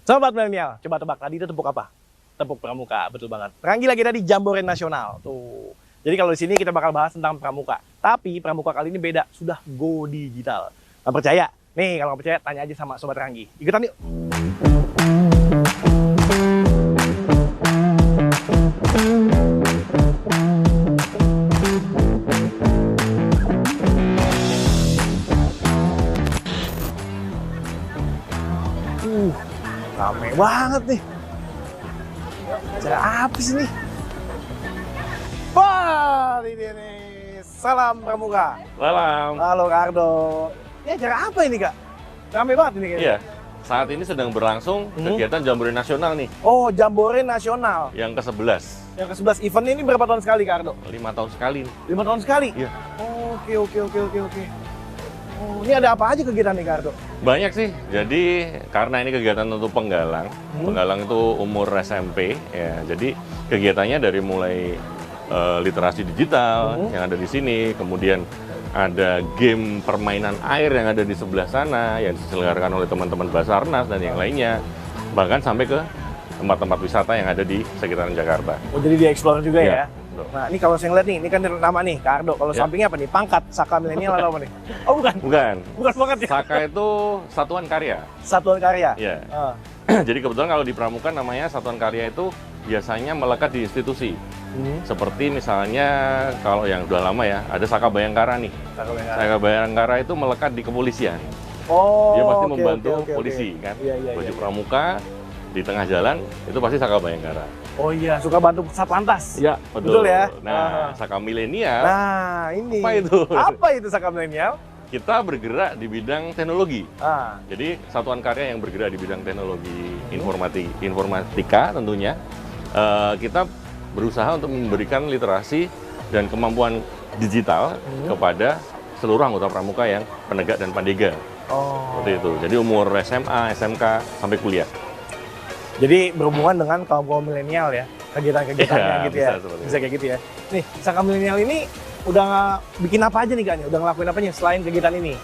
Sobat milenial, coba tebak tadi itu tepuk apa? Tepuk pramuka, betul banget. Ranggi lagi tadi Jambore Nasional. Tuh. Jadi kalau di sini kita bakal bahas tentang pramuka. Tapi pramuka kali ini beda, sudah go digital. Nggak percaya? Nih, kalau nggak percaya tanya aja sama Sobat Ranggi. Ikutan yuk. Rame banget nih. Acara apa sih nih? Wah, ini dia nih. Salam pramuka. Salam. Halo Kardo. Ini acara apa ini Kak? Rame banget ini kayaknya. Iya, saat ini sedang berlangsung kegiatan Jambore Nasional nih, Oh, Jambore Nasional. yang ke-11. Yang ke-11 event ini berapa tahun sekali Kardo? 5 tahun sekali. 5 tahun sekali? Iya. Oke. Oh, ini ada apa aja kegiatan nih Kardo? Banyak sih, jadi karena ini kegiatan untuk penggalang, penggalang itu umur SMP, ya. Jadi kegiatannya dari mulai literasi digital yang ada di sini, kemudian ada game permainan air yang ada di sebelah sana, yang diselenggarakan oleh teman-teman Basarnas dan yang lainnya, bahkan sampai ke tempat-tempat wisata yang ada di sekitaran Jakarta. Oh, jadi dia explore juga Iya, ya? betul. Nah, ini kalau saya ngeliat nih, ini kan nama nih, Kardo. Kalau Ya. sampingnya apa nih? Pangkat, Saka Milenial atau apa nih? Oh, bukan. Bukan, Bukan pangkat ya? Saka itu satuan karya. Satuan karya? Ya. Ah. Jadi kebetulan kalau di Pramuka namanya satuan karya itu biasanya melekat di institusi. Seperti misalnya kalau yang udah lama ya, ada Saka Bayangkara nih. Saka Milenial. Saka Bayangkara itu melekat di kepolisian. Oh, Dia pasti oke, membantu oke. polisi kan. Iya. Baju pramuka di tengah jalan itu pasti Saka Bayangkara. Oh iya, suka bantu Satlantas. Iya, betul. ya? Nah, Saka Milenial Nah, ini. apa itu? Apa itu Saka Milenial? Kita bergerak di bidang teknologi. Ah, Jadi satuan karya yang bergerak di bidang teknologi informatika tentunya, kita berusaha untuk memberikan literasi dan kemampuan digital kepada seluruh anggota pramuka yang penegak dan pandega. oh. Seperti itu. Jadi umur SMA, SMK sampai kuliah. Jadi berhubungan dengan kaum milenial ya, kegiatan-kegiatannya Iya, gitu ya. bisa seperti Bisa kayak gitu ya. Nih, Saka Milenial ini udah bikin apa aja nih Kak? Udah ngelakuin apa nih selain kegiatan ini?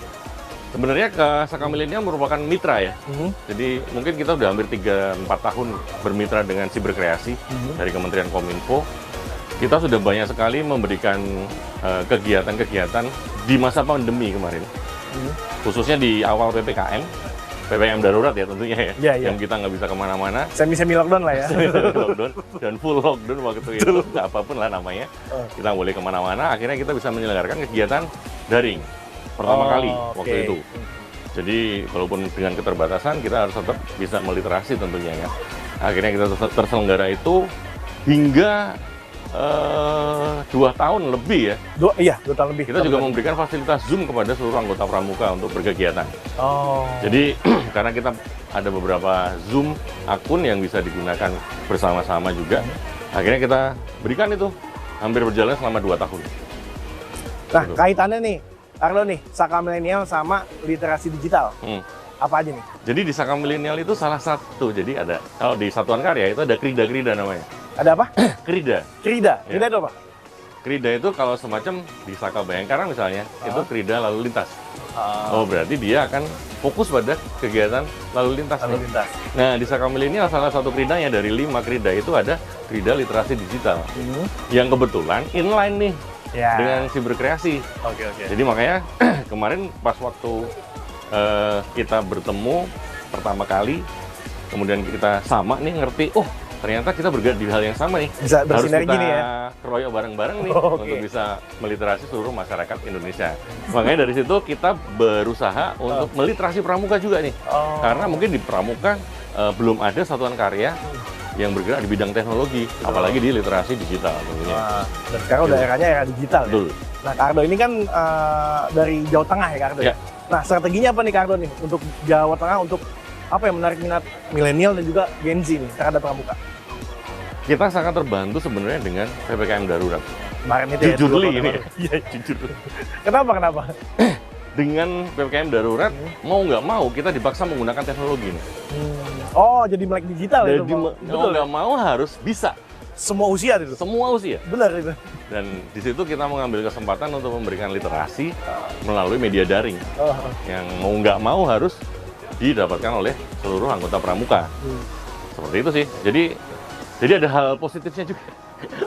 Sebenarnya Saka Milenial merupakan mitra ya. Jadi mungkin kita udah hampir 3-4 tahun bermitra dengan Siberkreasi dari Kementerian Kominfo. Kita sudah banyak sekali memberikan kegiatan-kegiatan di masa pandemi kemarin. Khususnya di awal PPKM darurat ya tentunya ya. Iya. Yang kita nggak bisa kemana-mana. Semi lockdown lah ya. Lockdown dan full lockdown waktu itu, apapun lah namanya. Kita boleh kemana-mana, akhirnya kita bisa menyelenggarakan kegiatan daring. Pertama kali waktu itu. Jadi walaupun dengan keterbatasan kita harus tetap bisa meliterasi tentunya ya. Akhirnya kita terselenggara itu hingga 2 tahun lebih ya. 2 tahun lebih. Kita juga memberikan fasilitas Zoom kepada seluruh anggota pramuka untuk berkegiatan. Oh. Jadi karena kita ada beberapa Zoom akun yang bisa digunakan bersama-sama juga, akhirnya kita berikan itu hampir berjalan selama 2 tahun. Nah, Gitu. kaitannya nih, Karlo nih, Saka Milenial sama literasi digital. Apa aja nih? Jadi di Saka Milenial itu salah satu, jadi ada, kalau di satuan karya itu ada krida namanya. Ada apa? Krida. Krida. Ya. Krida itu apa? Krida itu kalau semacam di Saka Bayangkara misalnya, itu krida lalu lintas. Oh, berarti dia akan fokus pada kegiatan lalu lintas. Lalu nih. lintas. Nah, di Saka Milenial salah satu kridanya dari 5 krida itu ada krida literasi digital. Yang kebetulan inline nih Ya. dengan Siberkreasi. Oke. Jadi makanya kemarin pas waktu kita bertemu pertama kali, kemudian kita sama nih ngerti, oh ternyata kita bergerak di hal yang sama nih. Bisa Harus bersinergi kita nih ya. keroyok bareng-bareng nih Oke. untuk bisa meliterasi seluruh masyarakat Indonesia. Makanya dari situ kita berusaha untuk meliterasi pramuka juga nih. Oh. Karena mungkin di pramuka belum ada satuan karya yang bergerak di bidang teknologi, apalagi di literasi digital tentunya. Wah, dan sekarang udah eranya era digital ya. Betul. Nah, Kardo ini kan dari Jawa Tengah ya Kardo ya. Ya. Nah, strateginya apa nih Kardo nih untuk Jawa Tengah untuk apa yang menarik minat milenial dan juga Gen Z nih terhadap pramuka? Kita sangat terbantu sebenarnya dengan PPKM darurat. Kemarin itu Jujur ya. 2 li tahun ini. baru. Iya, jujur. Kenapa? Dengan PPKM darurat, mau nggak mau kita dipaksa menggunakan teknologi nih. Oh, jadi melek digital Jadi itu. mau Betul. nggak mau harus bisa. Semua usia itu. Semua usia. Benar itu. Dan di situ kita mengambil kesempatan untuk memberikan literasi melalui media daring. Oh. Yang mau nggak mau harus didapatkan oleh seluruh anggota pramuka. Seperti itu sih. Jadi ada hal positifnya juga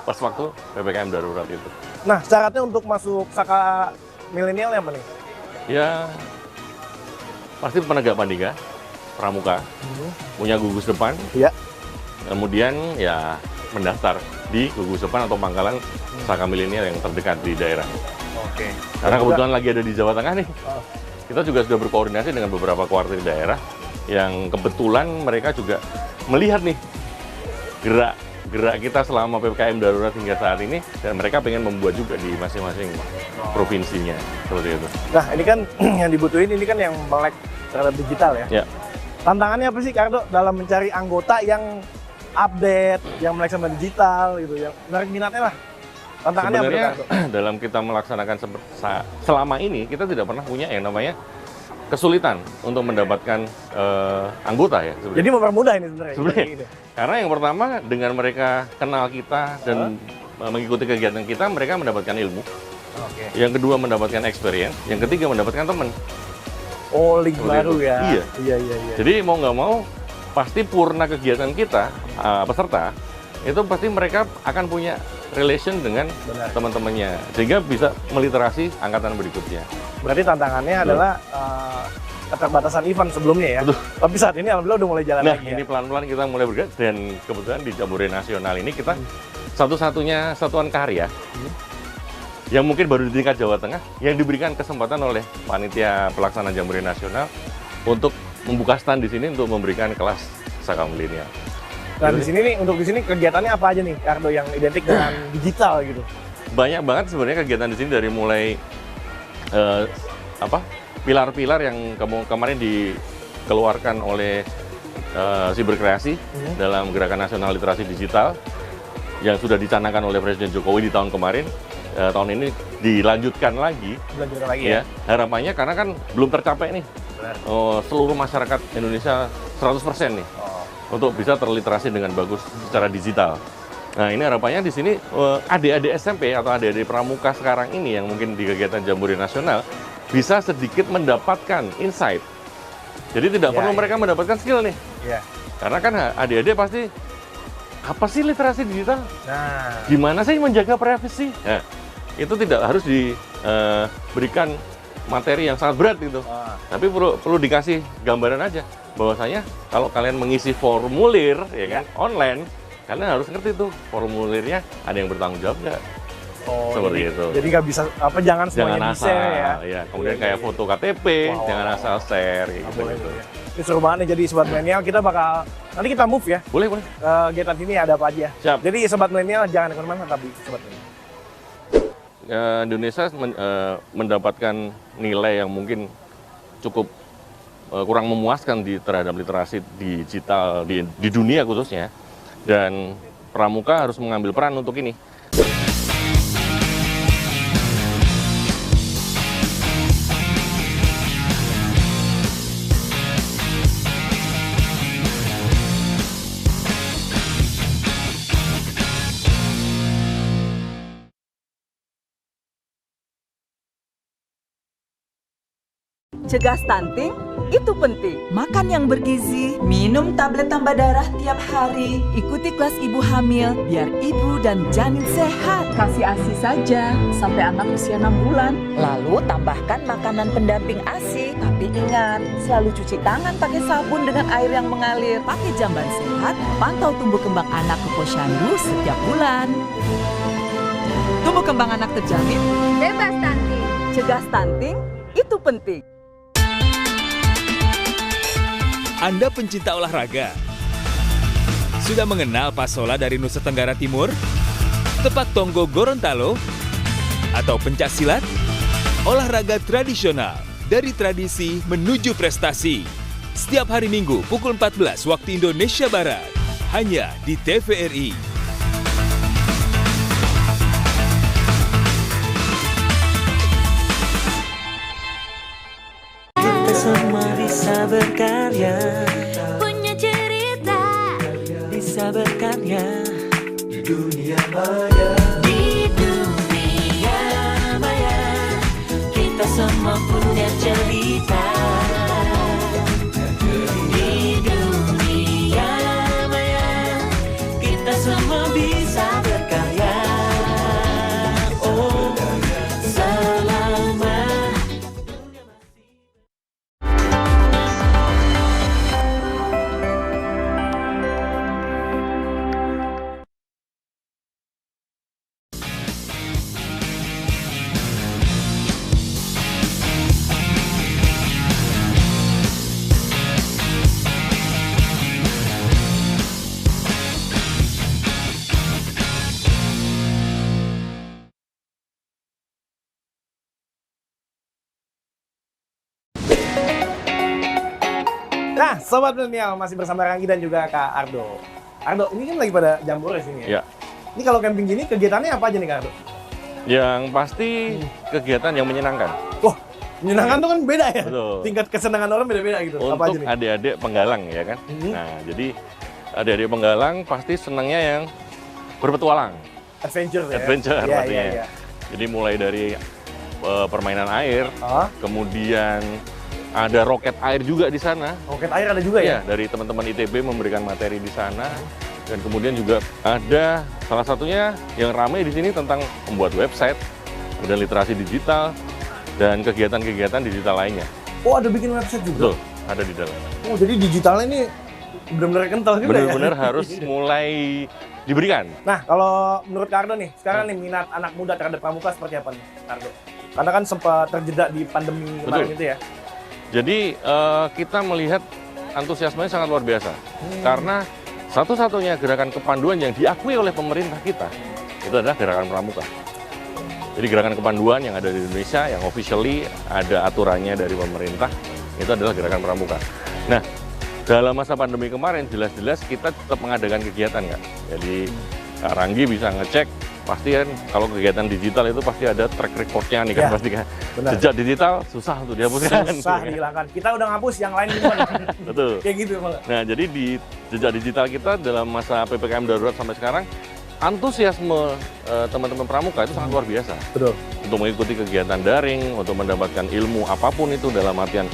pas waktu PPKM darurat itu. Nah, syaratnya untuk masuk Saka milenial yang apa nih? Ya, pasti penegak pandika, pramuka, punya gugus depan, Iya. kemudian ya mendaftar di gugus depan atau pangkalan Saka milenial yang terdekat di daerah. Oke. Karena kebetulan lagi ada di Jawa Tengah nih, Oh. kita juga sudah berkoordinasi dengan beberapa kuartir daerah yang kebetulan mereka juga melihat nih gerak kita selama PPKM darurat hingga saat ini, dan mereka pengen membuat juga di masing-masing provinsinya seperti itu. Nah, ini kan yang dibutuhin ini kan yang melek terhadap digital ya. Ya, Tantangannya apa sih Kardo dalam mencari anggota yang update, yang melek sama digital gitu, yang menarik minatnya lah. Tantangannya apa tuh, sebenarnya Kardo? dalam kita melaksanakan selama ini kita tidak pernah punya yang namanya kesulitan untuk mendapatkan anggota ya sebenarnya. Jadi mempermudah ini sebenarnya. Sebenarnya. Ini. Karena yang pertama dengan mereka kenal kita dan mengikuti kegiatan kita, mereka mendapatkan ilmu. Oke. Yang kedua mendapatkan experience, yang ketiga mendapatkan teman. Oh, link Seperti baru itu. ya. Iya. Iya. Jadi mau nggak mau pasti purna kegiatan kita peserta itu pasti mereka akan punya relation dengan Benar. teman-temannya sehingga bisa meliterasi angkatan berikutnya. Berarti tantangannya adalah keterbatasan event sebelumnya ya. Betul. Tapi saat ini alhamdulillah udah mulai jalan Nah, lagi. ini Ya. pelan-pelan kita mulai bergerak dan kebetulan di Jambore Nasional ini kita satu-satunya satuan karya yang mungkin baru di tingkat Jawa Tengah yang diberikan kesempatan oleh panitia pelaksana Jambore Nasional untuk membuka stand di sini untuk memberikan kelas Saka milenial. Nah, di sini nih untuk di sini kegiatannya apa aja nih Kardo yang identik dengan digital gitu? Banyak banget sebenarnya kegiatan di sini dari mulai pilar-pilar yang kemarin dikeluarkan oleh Siberkreasi dalam Gerakan Nasional Literasi Digital yang sudah dicanangkan oleh Presiden Jokowi di tahun kemarin. Tahun ini dilanjutkan lagi. Lanjutkan lagi ya. Harapannya karena kan belum tercapai nih Benar. seluruh masyarakat Indonesia 100% nih untuk bisa terliterasi dengan bagus secara digital. Nah, ini harapannya di sini adik-adik SMP atau adik-adik pramuka sekarang ini yang mungkin di kegiatan Jambore Nasional bisa sedikit mendapatkan insight. Jadi tidak perlu mereka mendapatkan skill nih. Iya. Karena kan adik-adik pasti apa sih literasi digital? Nah, Gimana sih menjaga privasi? Nah, itu tidak harus diberikan materi yang sangat berat gitu. Tapi perlu dikasih gambaran aja bahwasanya kalau kalian mengisi formulir ya kan online, kalian harus ngerti tuh formulirnya ada yang bertanggung jawab nggak? Seperti itu. Jadi nggak bisa jangan semuanya Jangan asal, di-share ya. Kemudian kayak foto KTP, jangan asal share gitu. Boleh, boleh. Ini seru banget nih, jadi Sobat Milenial kita bakal, nanti kita move ya. Boleh. Kegiatan sini ada apa aja. Siap. Jadi Sobat Milenial jangan kemana-mana tapi Sobat Milenial. Indonesia mendapatkan nilai yang mungkin cukup kurang memuaskan terhadap literasi digital di dunia khususnya, dan pramuka harus mengambil peran untuk ini. Cegah stunting itu penting. Makan yang bergizi, minum tablet tambah darah tiap hari, ikuti kelas ibu hamil biar ibu dan janin sehat. Kasih ASI saja sampai anak usia 6 bulan. Lalu tambahkan makanan pendamping ASI. Tapi ingat, selalu cuci tangan pakai sabun dengan air yang mengalir. Pakai jamban sehat, pantau tumbuh kembang anak ke posyandu setiap bulan. Tumbuh kembang anak terjamin, Bebas stunting. cegah stunting itu penting. Anda pencinta olahraga? Sudah mengenal pasola dari Nusa Tenggara Timur? Tepak tonggo Gorontalo? Atau pencak silat? Olahraga tradisional dari tradisi menuju prestasi. Setiap hari Minggu pukul 14 waktu Indonesia Barat. Hanya di TVRI. Semua bisa berkarya, Punya cerita bisa berkarya di dunia maya. di dunia maya. Kita semua punya cerita. bisa berkarya. Oh, selama Nah, Sobat Milenial masih bersama Ranggi dan juga Kak Ardo. Ardo, ini kan lagi pada jambore sini ya? Ya. Ini kalau camping gini kegiatannya apa aja nih Kak Ardo? Yang pasti kegiatan yang menyenangkan. Wah, menyenangkan tuh kan beda ya? Betul. Tingkat kesenangan orang beda-beda gitu. Apa aja Untuk nih? adik-adik penggalang ya kan. Nah, jadi adik-adik penggalang pasti senangnya yang berpetualang, Adventure ya? adventure Iya, artinya. iya, iya. Jadi mulai dari permainan air, Oh, kemudian ada roket air juga di sana. roket air ada juga ya? Ya, dari teman-teman ITB memberikan materi di sana. Dan kemudian juga ada salah satunya yang ramai di sini tentang membuat website, kemudian literasi digital, dan kegiatan-kegiatan digital lainnya. Oh, ada bikin website juga? Betul, ada di dalam. Oh, jadi digitalnya ini benar-benar kental juga ya? Benar-benar harus mulai diberikan. Nah, kalau menurut Kak Ardo nih, sekarang nih minat anak muda terhadap pramuka seperti apa nih, Kak Ardo? Karena kan sempat terjeda di pandemi kemarin Betul. itu ya? Jadi kita melihat antusiasmenya sangat luar biasa. Karena satu-satunya gerakan kepanduan yang diakui oleh pemerintah kita, itu adalah gerakan pramuka. Jadi gerakan kepanduan yang ada di Indonesia, yang officially ada aturannya dari pemerintah, itu adalah gerakan pramuka. Nah, dalam masa pandemi kemarin, jelas-jelas kita tetap mengadakan kegiatan, Kak. Jadi Kak Ranggi bisa ngecek, pasti kan kalau kegiatan digital itu pasti ada track record-nya nih kan, Ya, pasti kan. benar. Jejak digital susah untuk dihapuskan. Susah dihilangkan. Kita udah ngapus, yang lain gimana? Betul. Kayak gitu malah. Nah, jadi di jejak digital kita dalam masa PPKM darurat sampai sekarang, antusiasme teman-teman pramuka itu sangat luar biasa. Betul. Untuk mengikuti kegiatan daring, untuk mendapatkan ilmu apapun itu dalam artian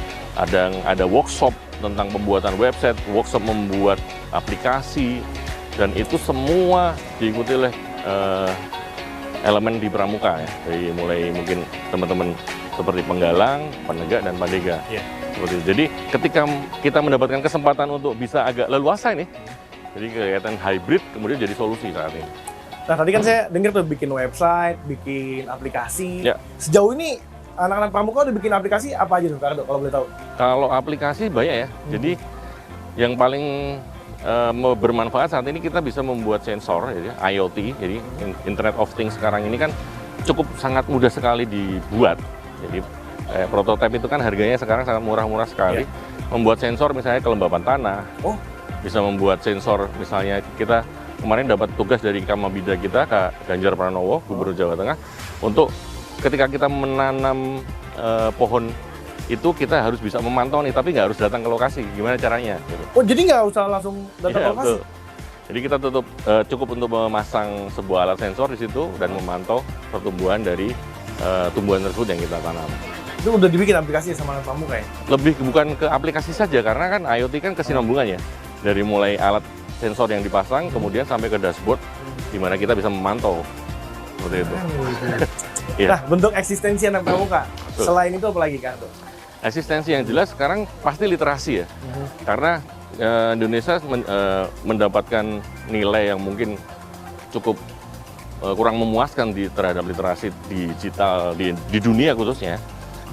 ada workshop tentang pembuatan website, workshop membuat aplikasi, dan itu semua diikuti oleh elemen di pramuka ya. Dari mulai mungkin teman-teman seperti penggalang, penegak, dan pandega. Iya. Seperti itu. Jadi ketika kita mendapatkan kesempatan untuk bisa agak leluasa ini, jadi kegiatan hybrid kemudian jadi solusi saat ini. Nah, tadi kan saya dengar tuh bikin website, bikin aplikasi. Ya. Sejauh ini anak-anak pramuka udah bikin aplikasi apa aja tuh, Kak Ardo, kalau boleh tahu? Kalau aplikasi banyak ya. Jadi yang paling bermanfaat saat ini kita bisa membuat sensor, jadi IoT, jadi Internet of Things sekarang ini kan cukup sangat mudah sekali dibuat. Jadi prototipe itu kan harganya sekarang sangat murah-murah sekali. Membuat sensor misalnya kelembapan tanah, Oh, bisa membuat sensor misalnya kita kemarin dapat tugas dari Kamabida kita, Kak Ganjar Pranowo, Gubernur Jawa Tengah, untuk ketika kita menanam pohon itu kita harus bisa memantau nih, tapi nggak harus datang ke lokasi. Gimana caranya? Gitu. oh jadi nggak usah langsung datang ke Iya, lokasi? betul. Jadi kita cukup untuk memasang sebuah alat sensor di situ dan memantau pertumbuhan dari tumbuhan tersebut yang kita tanam. Itu udah dibikin aplikasi sama anak pramuka ya? Lebih bukan ke aplikasi saja, karena kan IoT kan kesinambungannya. Dari mulai alat sensor yang dipasang, kemudian sampai ke dashboard, di mana kita bisa memantau. Seperti itu. Iya. Nah, bentuk eksistensi anak pramuka. Betul. Selain itu apa lagi, Kak Ardo? Eksistensi yang jelas sekarang pasti literasi ya. Karena Indonesia mendapatkan nilai yang mungkin cukup kurang memuaskan terhadap literasi digital di dunia khususnya.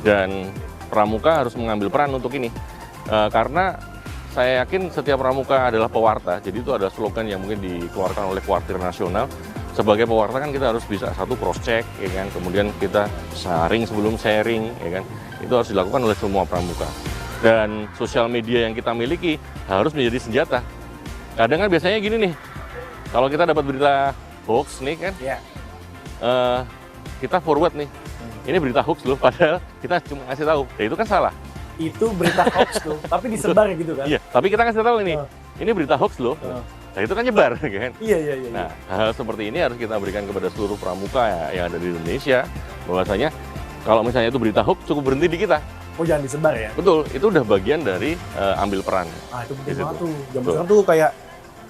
Dan pramuka harus mengambil peran untuk ini. Karena saya yakin setiap pramuka adalah pewarta. Jadi itu ada slogan yang mungkin dikeluarkan oleh Kuartir Nasional. Sebagai pewarta kan kita harus bisa satu cross check, ya kan. Kemudian kita sharing sebelum sharing, ya kan. Itu harus dilakukan oleh semua pramuka. Dan sosial media yang kita miliki harus menjadi senjata. Kadang kan biasanya gini nih, kalau kita dapat berita hoax nih kan, Iya. kita forward nih, ini berita hoax loh, padahal kita cuma ngasih tahu. Ya itu kan salah. Itu berita hoax tuh, tapi disebar gitu kan? Iya, tapi kita ngasih tahu ini, Oh. ini berita hoax loh. Nah itu kan nyebar, kan? Iya, iya, iya. Nah, hal seperti ini harus kita berikan kepada seluruh pramuka yang ada di Indonesia, bahwasanya kalau misalnya itu berita hoax, cukup berhenti di kita. Oh, jangan disebar ya? Betul, itu udah bagian dari ambil peran. Ah, itu Di penting situ. banget tuh. Jam Betul. sekarang tuh kayak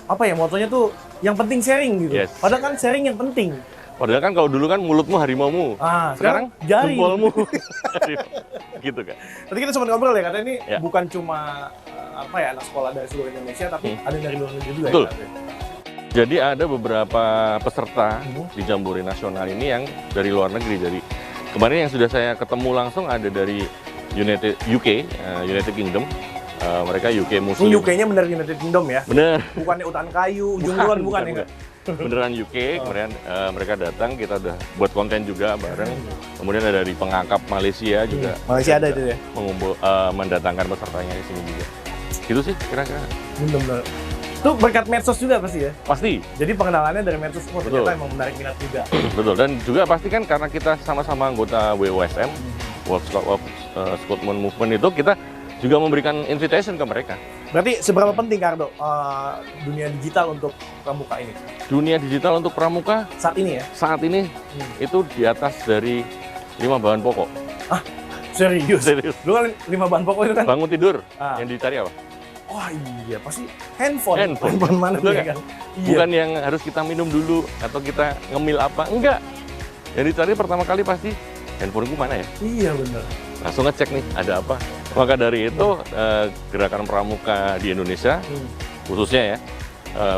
apa ya, motonya tuh yang penting sharing gitu. Yes. Padahal kan sharing yang penting. Padahal kan kalau dulu kan mulutmu harimaumu, sekarang jari. jempolmu. Gitu kan. Tadi kita sempat ngobrol ya, katanya ini Ya. bukan cuma apa ya, anak sekolah dari seluruh Indonesia, tapi ada dari luar negeri juga. Betul. Ya, katanya. Jadi ada beberapa peserta di Jambore Nasional ini yang dari luar negeri. Jadi kemarin yang sudah saya ketemu langsung ada dari United Kingdom. Mereka UK Ini Muslim. UK-nya bener United Kingdom ya? Bener. Bukannya utan kayu, ujung kulon, bukan ya? Beneran UK. Kemudian mereka datang, kita udah buat konten juga bareng. Kemudian ada dari pengangkap Malaysia juga. Malaysia ada itu ya? Mendatangkan pesertanya di sini juga. Gitu sih kira-kira. Bener-bener. Itu berkat medsos juga pasti ya? Pasti. Jadi pengenalannya dari medsos, oh Betul. ternyata emang menarik minat juga. Betul, dan juga pasti kan karena kita sama-sama anggota WOSM, World Scoutman Movement itu, kita juga memberikan invitation ke mereka. Berarti seberapa penting Kardo dunia digital untuk pramuka ini? Dunia digital untuk pramuka Saat ini ya? saat ini itu di atas dari 5 bahan pokok. Serius? Serius. Lu kan 5 bahan pokok itu kan? Bangun tidur, Ah. yang dicari apa? Wah iya, pasti handphone. Handphone. Mana Betul ya nggak? kan? Iya. Bukan yang harus kita minum dulu atau kita ngemil apa, enggak. Yang dicari pertama kali pasti handphoneku mana ya? Iya bener. Langsung ngecek nih, ada apa. Maka dari itu gerakan pramuka di Indonesia khususnya ya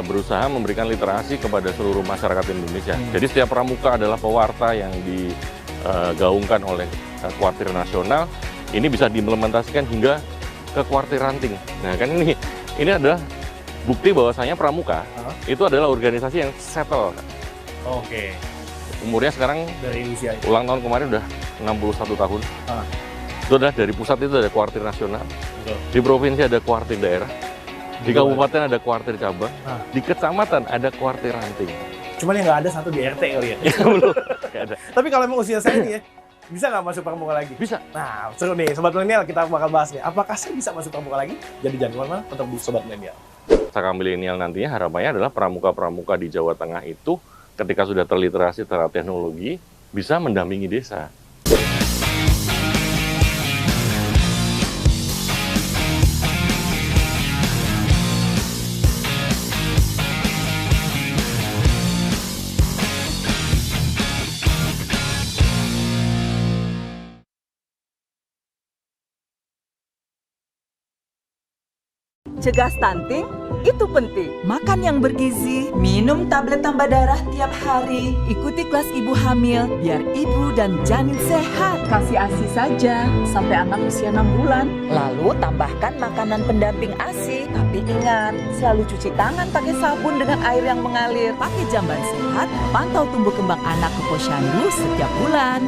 berusaha memberikan literasi kepada seluruh masyarakat Indonesia. Jadi setiap pramuka adalah pewarta yang digaungkan oleh Kuartir Nasional. Ini bisa diimplementasikan hingga ke kuartir ranting. Nah kan ini adalah bukti bahwasanya pramuka itu adalah organisasi yang settle. Oke. Umurnya sekarang Dari usia itu. ulang tahun kemarin udah 61 tahun. Ah. Itu adalah dari pusat itu ada kuartir nasional, Betul. di provinsi ada kuartir daerah, di kabupaten ada kuartir cabang, Ah. di kecamatan ada kuartir ranting. Cuman yang nggak ada satu di RT kali ya. Belum, nggak ada. Tapi kalau emang usia saya nih ya, bisa nggak masuk pramuka lagi? Bisa. Nah, seru nih, Sobat Milenial, kita bakal bahas nih. Apakah saya bisa masuk pramuka lagi? Jadi jangan kemana-mana, tetap di Sobat Milenial. Saka milenial nantinya harapannya adalah pramuka-pramuka di Jawa Tengah itu ketika sudah terliterasi terhadap teknologi bisa mendampingi desa. Cegah stunting itu penting. Makan yang bergizi, minum tablet tambah darah tiap hari, ikuti kelas ibu hamil biar ibu dan janin sehat. Kasih ASI saja sampai anak usia 6 bulan. Lalu tambahkan makanan pendamping ASI. Tapi ingat, selalu cuci tangan pakai sabun dengan air yang mengalir. Pakai jamban sehat, pantau tumbuh kembang anak ke posyandu setiap bulan.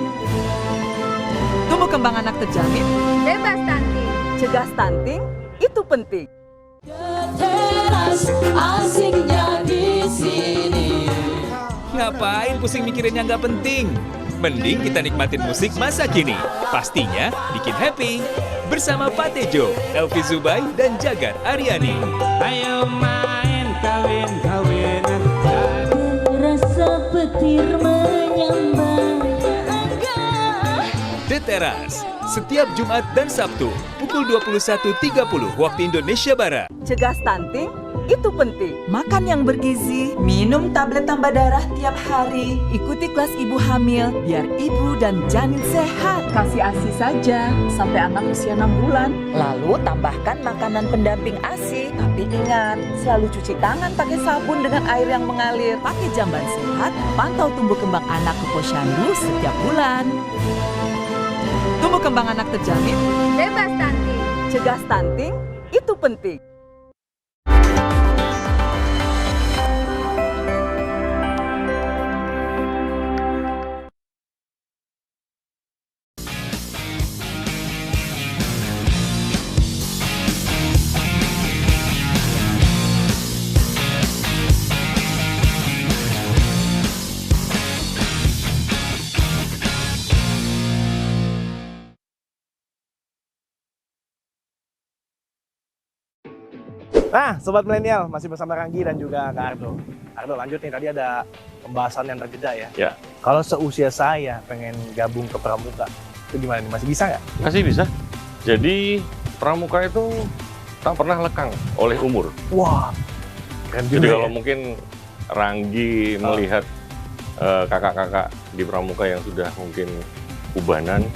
Tumbuh kembang anak terjamin, Bebas stunting. cegah stunting itu penting. Teras asiknya di sini. Ngapain pusing mikirin yang nggak penting? Mending kita nikmatin musik masa kini. Pastinya bikin happy. Bersama Pak Tejo, Elvi Zubai, dan Jagar Aryani. Ayo main kawin-kawinan. Rasa petir menyambar. The Teras, setiap Jumat dan Sabtu, pukul 21.30 waktu Indonesia Barat. Cegah stunting itu penting. Makan yang bergizi, minum tablet tambah darah tiap hari, ikuti kelas ibu hamil biar ibu dan janin sehat. Kasih ASI saja sampai anak usia 6 bulan. Lalu tambahkan makanan pendamping ASI. Tapi ingat, selalu cuci tangan pakai sabun dengan air yang mengalir. Pakai jamban sehat, pantau tumbuh kembang anak ke posyandu setiap bulan. Tumbuh kembang anak terjamin, Bebas stunting. cegah stunting itu penting. Nah, Sobat Milenial, masih bersama Ranggi dan juga Kak Ardo. Ardo, lanjut nih, tadi ada pembahasan yang terjeda ya. Ya. Kalau seusia saya pengen gabung ke pramuka, itu gimana nih? Masih bisa nggak? Masih bisa. Jadi pramuka itu tak pernah lekang oleh umur. Wah, Keren Jadi juga kalau ya. mungkin Ranggi melihat kakak-kakak di Pramuka yang sudah mungkin ubanan,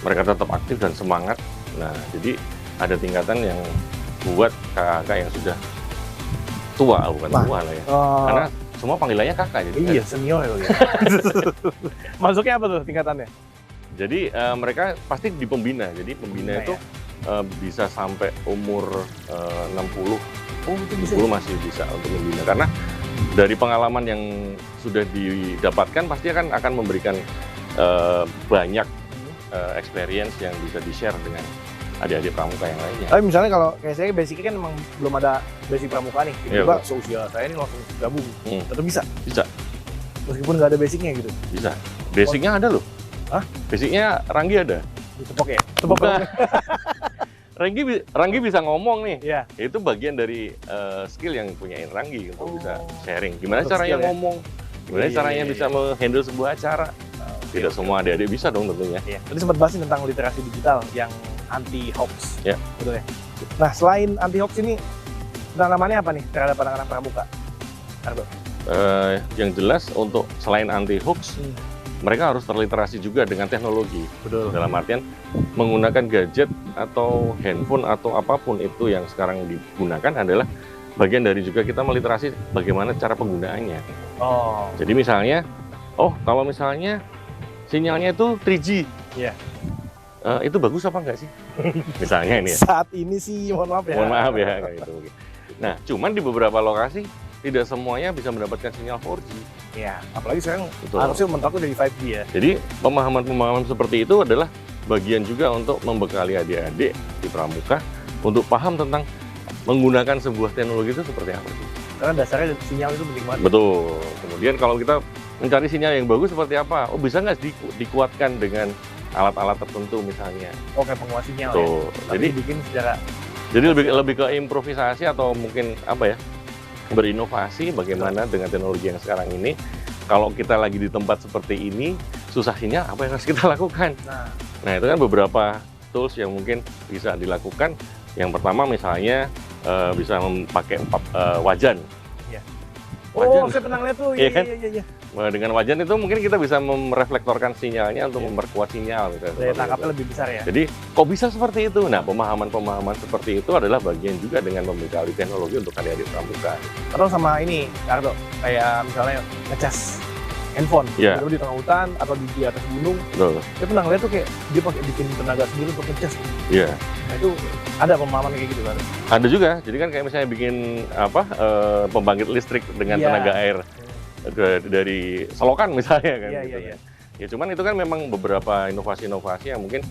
mereka tetap aktif dan semangat. Nah, jadi ada tingkatan yang buat kakak-kakak yang sudah tua, bukan Wah. tua lah ya. Oh, Karena semua panggilannya kakak, jadi iya senior ya. Masuknya apa tuh tingkatannya? Jadi mereka pasti di pembina. Jadi pembina itu bisa sampai umur 60. Oh, itu bisa. 10 masih bisa untuk membina. Karena dari pengalaman yang sudah didapatkan pasti akan memberikan banyak experience yang bisa di-share dengan adik-adik pramuka yang lainnya. Tapi misalnya kalau kayak saya basicnya kan emang belum ada basic pramuka nih. Iya, Tiba-tiba betul. seusia saya ini langsung gabung. Tetap bisa. Bisa. Meskipun nggak ada basicnya gitu. Bisa. Basicnya ada loh. Hah? Basicnya Ranggi ada. Ditepok ya. Tepok Bukan. pramuka. Ranggi bisa ngomong nih. Iya. Itu bagian dari skill yang punyain Ranggi untuk bisa sharing. Gimana Untuk caranya skill ya? ngomong? Gimana Iya, caranya iya, bisa menghandle sebuah acara? Tidak semua adik-adik bisa dong tentunya. Iya. Tadi sempat bahasin tentang literasi digital yang anti hoax. Ya. Betul ya. Nah, selain anti hoax ini penanamannya apa nih terhadap anak-anak pramuka? Ardo. Yang jelas untuk selain anti hoax, mereka harus terliterasi juga dengan teknologi. Betul. Dalam artian menggunakan gadget atau handphone atau apapun itu yang sekarang digunakan adalah bagian dari juga kita meliterasi bagaimana cara penggunaannya. Oh. Jadi misalnya, kalau misalnya sinyalnya itu 3G, Iya. Itu bagus apa enggak sih? Misalnya ini ya. Saat ini sih mohon maaf ya. Mohon maaf ya kayak gitu. Nah, cuman di beberapa lokasi tidak semuanya bisa mendapatkan sinyal 4G. Iya, apalagi sekarang Betul. harusnya mentoknya dari 5G ya. Jadi pemahaman-pemahaman seperti itu adalah bagian juga untuk membekali adik-adik di Pramuka untuk paham tentang menggunakan sebuah teknologi itu seperti apa sih. Karena dasarnya sinyal itu penting banget. Betul. Kemudian kalau kita mencari sinyal yang bagus seperti apa? Bisa nggak dikuatkan dengan alat-alat tertentu misalnya. Oh, kayak penguat sinyal ya. Tuh. Tapi Jadi dibikin secara lebih ke improvisasi atau mungkin apa ya? Berinovasi bagaimana dengan teknologi yang sekarang ini. Kalau kita lagi di tempat seperti ini, susah sinyal, apa yang harus kita lakukan? Nah, itu kan beberapa tools yang mungkin bisa dilakukan. Yang pertama misalnya bisa memakai wajan. Iya. Wajan. Oh, saya pernah lihat tuh. Iya kan? Iya. Nah, dengan wajan itu mungkin kita bisa mereflektorkan sinyalnya untuk memperkuat sinyal. Gitu, Daya seperti tangkapnya itu. lebih besar ya. Jadi kok bisa seperti itu? Nah, pemahaman-pemahaman seperti itu adalah bagian juga dengan membekali teknologi untuk adik-adik pramuka. Atau sama ini, Ardo, kayak misalnya ngecas handphone, Iya. di tengah hutan atau di atas gunung. Betul. Saya pernah ngeliat tuh kayak dia pakai bikin tenaga sendiri untuk ngecas. Iya. Nah, itu ada pemahaman kayak gitu kan? Ada juga. Jadi kan kayak misalnya bikin pembangkit listrik dengan Iya. tenaga air dari selokan misalnya kan. Iya, gitu iya, kan. Ya cuman itu kan memang beberapa inovasi-inovasi yang mungkin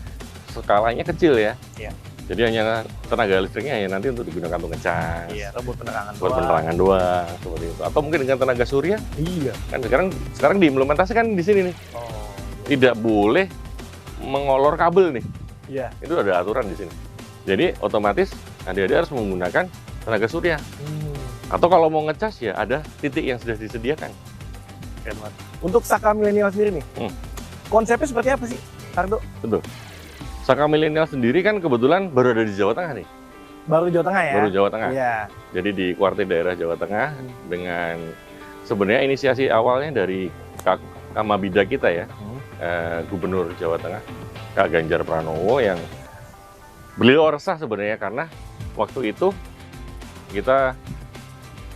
skalanya kecil ya. Iya. Jadi hanya tenaga listriknya ya nanti untuk digunakan untuk ngecas. Iya, atau buat penerangan. Buat doang. penerangan doang seperti itu. Atau mungkin dengan tenaga surya Iya. kan sekarang diimplementasikan di sini nih. Oh. Tidak boleh mengolor kabel nih. Iya. Itu ada aturan di sini. Jadi otomatis adik-adik harus menggunakan tenaga surya. Atau kalau mau ngecas ya ada titik yang sudah disediakan. Keren banget. Untuk Saka milenial sendiri nih, konsepnya seperti apa sih, Ardo? Betul. Saka milenial sendiri kan kebetulan baru ada di Jawa Tengah nih. Baru Jawa Tengah ya? Baru Jawa Tengah. Iya. Jadi di kuartir daerah Jawa Tengah dengan sebenarnya inisiasi awalnya dari Kak Kamabida kita ya, Gubernur Jawa Tengah, Kak Ganjar Pranowo yang beliau resah sebenarnya karena waktu itu kita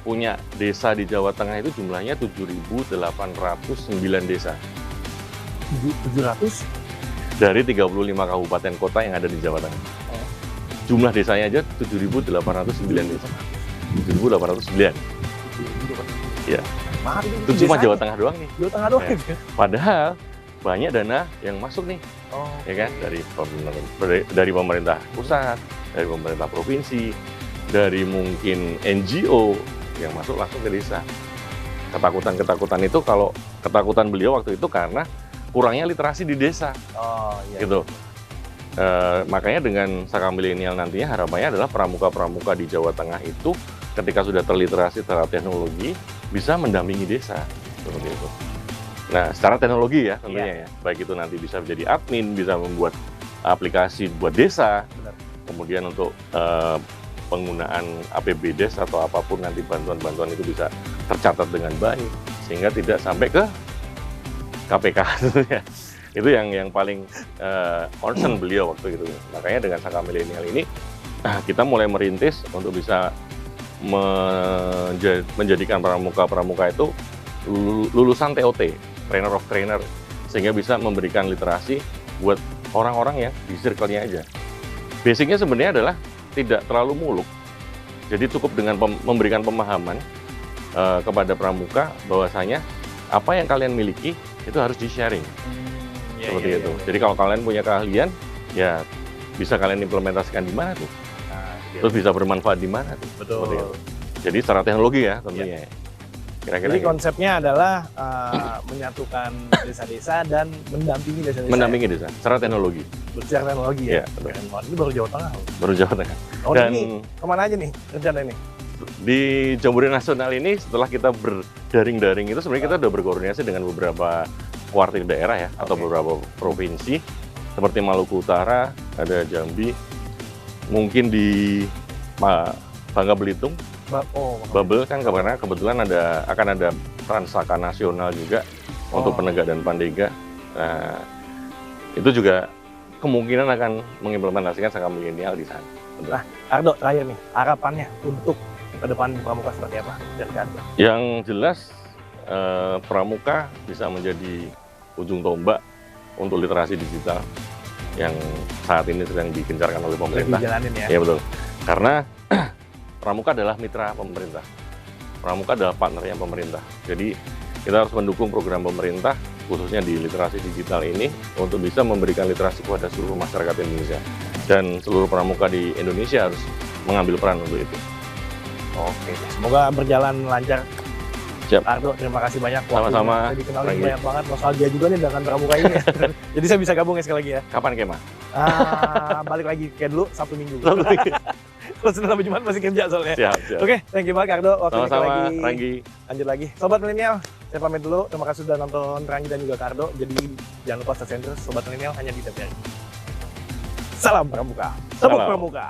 punya desa di Jawa Tengah itu jumlahnya 7.809 desa 700? dari 35 kabupaten kota yang ada di Jawa Tengah. Jumlah desanya aja 7.809 desa. 7.809. Iya. Maaf, Itu cuma Jawa Tengah doang nih. Jawa Tengah doang. Ya. Padahal banyak dana yang masuk nih, Oh. ya kan? Dari pemerintah pusat, dari pemerintah provinsi, dari mungkin NGO yang masuk langsung ke desa. Ketakutan itu kalau ketakutan beliau waktu itu karena kurangnya literasi di desa, Oh, iya. gitu. Makanya dengan Saka Milenial nantinya harapannya adalah pramuka-pramuka di Jawa Tengah itu ketika sudah terliterasi terhadap teknologi bisa mendampingi desa seperti itu. Nah, secara teknologi ya tentunya ya, baik itu nanti bisa menjadi admin, bisa membuat aplikasi buat desa, Benar. kemudian untuk penggunaan APBDes atau apapun nanti bantuan-bantuan itu bisa tercatat dengan baik sehingga tidak sampai ke KPK tentunya. Itu yang paling concern beliau waktu itu. Makanya dengan Saka Milenial ini kita mulai merintis untuk bisa menjadikan pramuka itu lulusan TOT, trainer of trainer, sehingga bisa memberikan literasi buat orang-orang yang di circle-nya aja. Basicnya sebenarnya adalah tidak terlalu muluk, jadi cukup dengan memberikan pemahaman kepada pramuka bahwasanya apa yang kalian miliki itu harus di-sharing. Seperti itu. Jadi kalau kalian punya keahlian, ya bisa kalian implementasikan di mana tuh. Terus bisa bermanfaat di mana tuh. Betul. Seperti itu. Jadi secara teknologi ya tentunya. Kira-kira Jadi gitu. konsepnya adalah menyatukan desa-desa dan mendampingi desa-desa. Mendampingi desa secara teknologi. Secara teknologi ya. Iya, betul. Keren banget. Ini baru Jawa Tengah loh. Baru Jawa Tengah. Oh, Dan ini kemana aja nih rencana ini? di Jambore Nasional ini setelah kita berdaring-daring itu sebenarnya kita udah berkoordinasi dengan beberapa kuartil daerah ya, atau Oke. beberapa provinsi seperti Maluku Utara, ada Jambi, mungkin di Bangka Belitung, Babel kan karena kebetulan akan ada Transaka Nasional juga untuk Penegak dan Pandega. Nah, itu juga kemungkinan akan mengimplementasikan Saka Milenial di sana. Nah, Kardo terakhir nih, harapannya untuk ke depan pramuka seperti apa dari Kardo? Yang jelas pramuka bisa menjadi ujung tombak untuk literasi digital yang saat ini sedang digencarkan oleh pemerintah. Dijalanin ya. Ya betul. Karena pramuka adalah mitra pemerintah. Pramuka adalah partnernya pemerintah. Jadi kita harus mendukung program pemerintah khususnya di literasi digital ini untuk bisa memberikan literasi kepada seluruh masyarakat Indonesia. Dan seluruh pramuka di Indonesia harus mengambil peran untuk itu. Oke, semoga berjalan lancar. Siap. Kardo, terima kasih banyak. Sama-sama. Saya dikenalin Ranggi. banyak banget nostalgia juga nih dengan pramuka ini. Ya. Jadi saya bisa gabung ya sekali lagi ya. Kapan kemah? Balik lagi kayak dulu Sabtu Minggu. Terus Senin sampai Jumat masih kerja soalnya. Siap, siap. Oke, thank you banget Kardo. Waktunya Sama-sama, lagi. Ranggi. Lanjut lagi. Sobat Milenial, saya pamit dulu. Terima kasih sudah nonton Ranggi dan juga Kardo. Jadi jangan lupa stay terus Sobat Milenial hanya di TVRI. Salam Pramuka. Tepuk Salam. Pramuka.